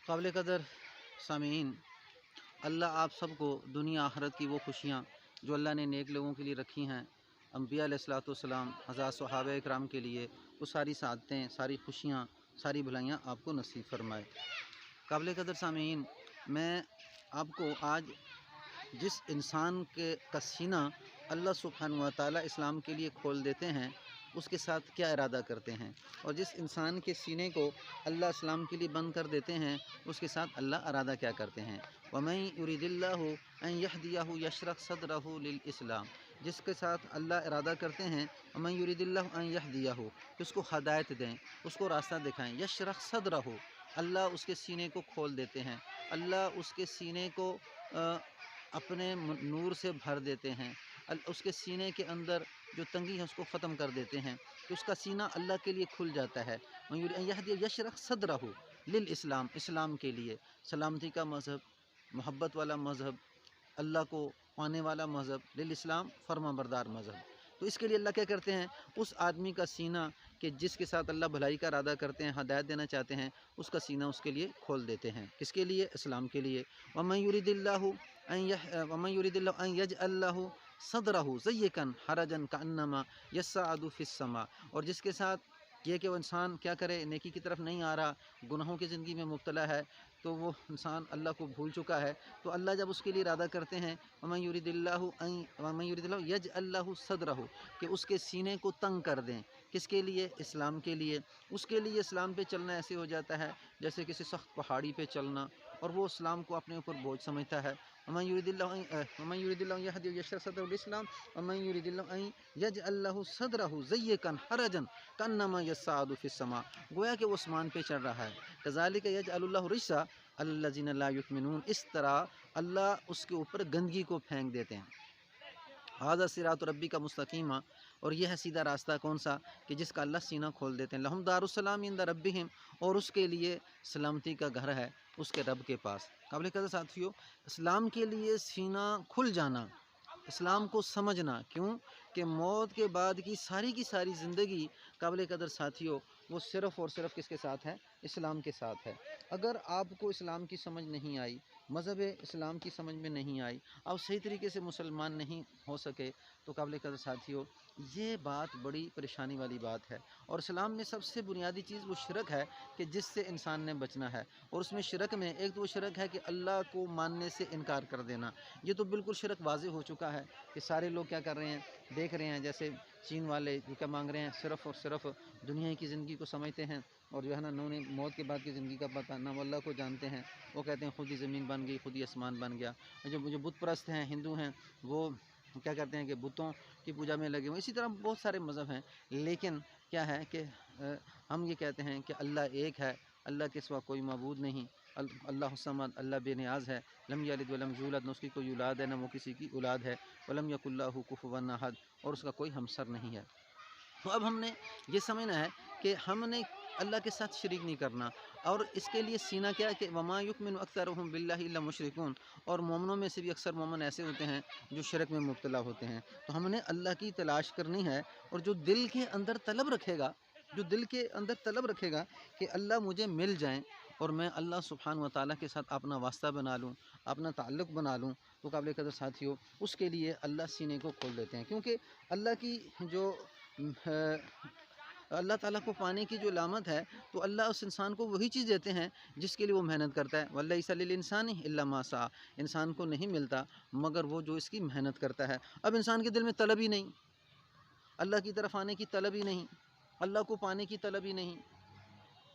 قابل قدر سامعین، اللہ آپ سب کو دنیا آخرت کی وہ خوشیاں جو اللہ نے نیک لوگوں کے لیے رکھی ہیں، انبیاء علیہ الصلوۃ والسلام، حضرات صحابہ اکرام کے لیے، وہ ساری سعادتیں، ساری خوشیاں، ساری بھلائیاں آپ کو نصیب فرمائے۔ قابل قدر سامعین، میں آپ کو آج جس انسان کا سینہ اللہ سبحانہ و تعالیٰ اسلام کے لیے کھول دیتے ہیں، اس کے ساتھ کیا ارادہ کرتے ہیں، اور جس انسان کے سینے کو اللہ اسلام کے لیے بند کر دیتے ہیں، اس کے ساتھ اللہ ارادہ کیا کرتے ہیں۔ وَمَن يُرِدِ اللَّهُ أَن يَهْدِيَهُ يَشْرَحْ صَدْرَهُ لِلْإِسْلَامِ، جس کے ساتھ اللہ ارادہ کرتے ہیں وَمَن يُرِدِ اللَّهُ أَن يَهْدِيَهُ، کہ اس کو ہدایت دیں، اس کو راستہ دکھائیں، يَشْرَحْ صَدْرَهُ، اللہ اس کے سینے کو کھول دیتے ہیں، اللہ اس کے سینے کو اپنے نور سے بھر دیتے ہیں، اس کے سینے کے اندر جو تنگی ہے اس کو ختم کر دیتے ہیں، کہ اس کا سینہ اللہ کے لیے کھل جاتا ہے۔ یشرح صدرہ للاسلام، اسلام کے لیے، سلامتی کا مذہب، محبت والا مذہب، اللہ کو پانے والا مذہب، للاسلام فرما بردار مذہب۔ تو اس کے لیے اللہ کیا کرتے ہیں، اس آدمی کا سینہ کہ جس کے ساتھ اللہ بھلائی کا ارادہ کرتے ہیں، ہدایت دینا چاہتے ہیں، اس کا سینہ اس کے لیے کھول دیتے ہیں۔ کس کے لیے؟ اسلام کے لیے۔ وَمَن يُرِدِ اللَّهُ أَن يَجْعَلَ لَهُ صَدْرَهُ ضَيِّقًا حَرَجًا كَأَنَّمَا يَصَّعَّدُ فِي السَّمَاءِ، اور جس کے ساتھ یہ کہ وہ انسان کیا کرے، نیکی کی طرف نہیں آ رہا، گناہوں کی زندگی میں مبتلا ہے، تو وہ انسان اللہ کو بھول چکا ہے، تو اللہ جب اس کے لیے ارادہ کرتے ہیں وَمَن يُرِدِ اللَّهُ يَجْعَلْ لَهُ صَدْرَهُ، کہ اس کے سینے کو تنگ کر دیں۔ کس کے لیے؟ اسلام کے لیے۔ اس کے لیے اسلام پہ چلنا ایسے ہو جاتا ہے جیسے کسی سخت پہاڑی پہ چلنا، اور وہ اسلام کو اپنے اوپر بوجھ سمجھتا ہے۔ وَمَن يُرِدِ اللَّهُ أَن يَهْدِيَهُ يَشْرَحْ صَدْرَهُ لِلْإِسْلَامِ وَمَن يُرِدِ اللَّهُ أَن يَجْعَلَ لَهُ صَدْرَهُ ضَيِّقًا حَرَجًا كَأَنَّمَا يَصَّعَّدُ فِي السَّمَاءِ، گویا کہ وہ آسمان پہ چڑھ رہا ہے۔ كَذَلِكَ يَجْعَلُ اللَّهُ الرِّجْسَ عَلَى الَّذِينَ لَا يُؤْمِنُونَ، اس طرح اللہ اس کے اوپر گندگی کو پھینک دیتے ہیں۔ هَذَا صِرَاطُ رَبِّكَ مُسْتَقِیمًا، اور یہ ہے سیدھا راستہ کون سا، کہ جس کا اللہ سینہ کھول دیتے ہیں۔ لَهُمْ دَارُ السَّلَامِ عِنْدَ رَبِّهِمْ، اور اس کے لیے سلامتی کا گھر ہے اس کے رب کے پاس۔ قابل قدر ساتھیو، اسلام کے لیے سینہ کھل جانا، اسلام کو سمجھنا، کیوں کہ موت کے بعد کی ساری زندگی قابل قدر ساتھیو وہ صرف اور صرف کس کے ساتھ ہے؟ اسلام کے ساتھ ہے۔ اگر آپ کو اسلام کی سمجھ نہیں آئی، مذہب اسلام کی سمجھ میں نہیں آئی، آپ صحیح طریقے سے مسلمان نہیں ہو سکے، تو قابل قدر ساتھیو یہ بات بڑی پریشانی والی بات ہے۔ اور اسلام میں سب سے بنیادی چیز وہ شرک ہے کہ جس سے انسان نے بچنا ہے، اور اس میں شرک میں ایک تو وہ شرک ہے کہ اللہ کو ماننے سے انکار کر دینا، یہ تو بالکل شرک واضح ہو چکا ہے کہ سارے لوگ کیا کر رہے ہیں، دیکھ رہے ہیں، جیسے چین والے جو کیا مانگ رہے ہیں، صرف اور صرف دنیا کی زندگی کو سمجھتے ہیں، اور جو ہے نا انہوں نے موت کے بعد کی زندگی کا پتہ نہ وہ اللہ کو جانتے ہیں، وہ کہتے ہیں خود ہی زمین بن گئی، خود ہی آسمان بن گیا۔ جو بت پرست ہیں، ہندو ہیں، وہ کیا کرتے ہیں کہ بتوں کی پوجا میں لگے ہوئے۔ اسی طرح بہت سارے مذہب ہیں، لیکن کیا ہے کہ ہم یہ کہتے ہیں کہ اللہ ایک ہے، اللہ کے سوا کوئی معبود نہیں، اللہ الصمد، اللہ بے نیاز ہے، لم یلد ولم یولد، نہ اس کی کوئی اولاد ہے نہ وہ کسی کی اولاد ہے، ولم یکن لہ کفوا احد، اور اس کا کوئی ہمسر نہیں ہے۔ تو اب ہم نے یہ سمجھنا ہے کہ ہم نے اللہ کے ساتھ شریک نہیں کرنا، اور اس کے لیے سینہ کیا ہے کہ وما یؤمن اکثرھم باللہ الا مشرکون، اور مومنوں میں سے بھی اکثر مومن ایسے ہوتے ہیں جو شرک میں مبتلا ہوتے ہیں۔ تو ہم نے اللہ کی تلاش کرنی ہے، اور جو دل کے اندر طلب رکھے گا، جو دل کے اندر طلب رکھے گا کہ اللہ مجھے مل جائیں اور میں اللہ سبحانہ و تعالیٰ کے ساتھ اپنا واسطہ بنا لوں، اپنا تعلق بنا لوں، تو قابل قدر ساتھیو اس کے لیے اللہ سینے کو کھول دیتے ہیں، کیونکہ اللہ کی جو اللہ تعالیٰ کو پانے کی جو علامت ہے، تو اللہ اس انسان کو وہی چیز دیتے ہیں جس کے لیے وہ محنت کرتا ہے۔ وَلَيْسَ لِلْإِنسَانِ إِلَّا مَا سَعَىٰ، انسان کو نہیں ملتا مگر وہ جو اس کی محنت کرتا ہے۔ اب انسان کے دل میں طلب ہی نہیں، اللہ کی طرف آنے کی طلب ہی نہیں، اللہ کو پانے کی طلب ہی نہیں،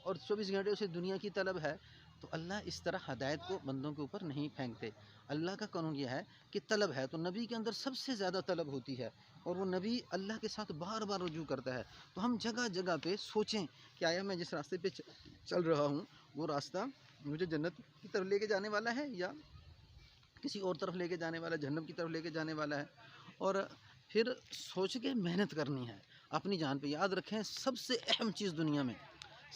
اور 24 گھنٹے اسے دنیا کی طلب ہے، تو اللہ اس طرح ہدایت کو بندوں کے اوپر نہیں پھینکتے۔ اللہ کا قانون یہ ہے کہ طلب ہے، تو نبی کے اندر سب سے زیادہ طلب ہوتی ہے، اور وہ نبی اللہ کے ساتھ بار بار رجوع کرتا ہے۔ تو ہم جگہ جگہ پہ سوچیں کہ آیا میں جس راستے پہ چل رہا ہوں وہ راستہ مجھے جنت کی طرف لے کے جانے والا ہے یا کسی اور طرف لے کے جانے والا ہے، جہنم کی طرف لے کے جانے والا ہے۔ اور پھر سوچ کے محنت کرنی ہے اپنی جان پہ۔ یاد رکھیں سب سے اہم چیز دنیا میں،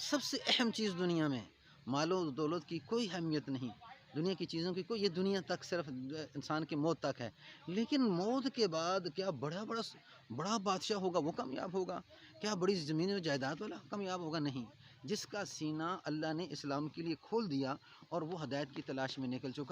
سب سے اہم چیز دنیا میں مال و دولت کی کوئی اہمیت نہیں، دنیا کی چیزوں کی کوئی، یہ دنیا تک صرف انسان کی موت تک ہے، لیکن موت کے بعد کیا بڑا بادشاہ ہوگا وہ کامیاب ہوگا؟ کیا بڑی زمین و جائیداد والا کامیاب ہوگا؟ نہیں، جس کا سینہ اللہ نے اسلام کے لیے کھول دیا اور وہ ہدایت کی تلاش میں نکل چکا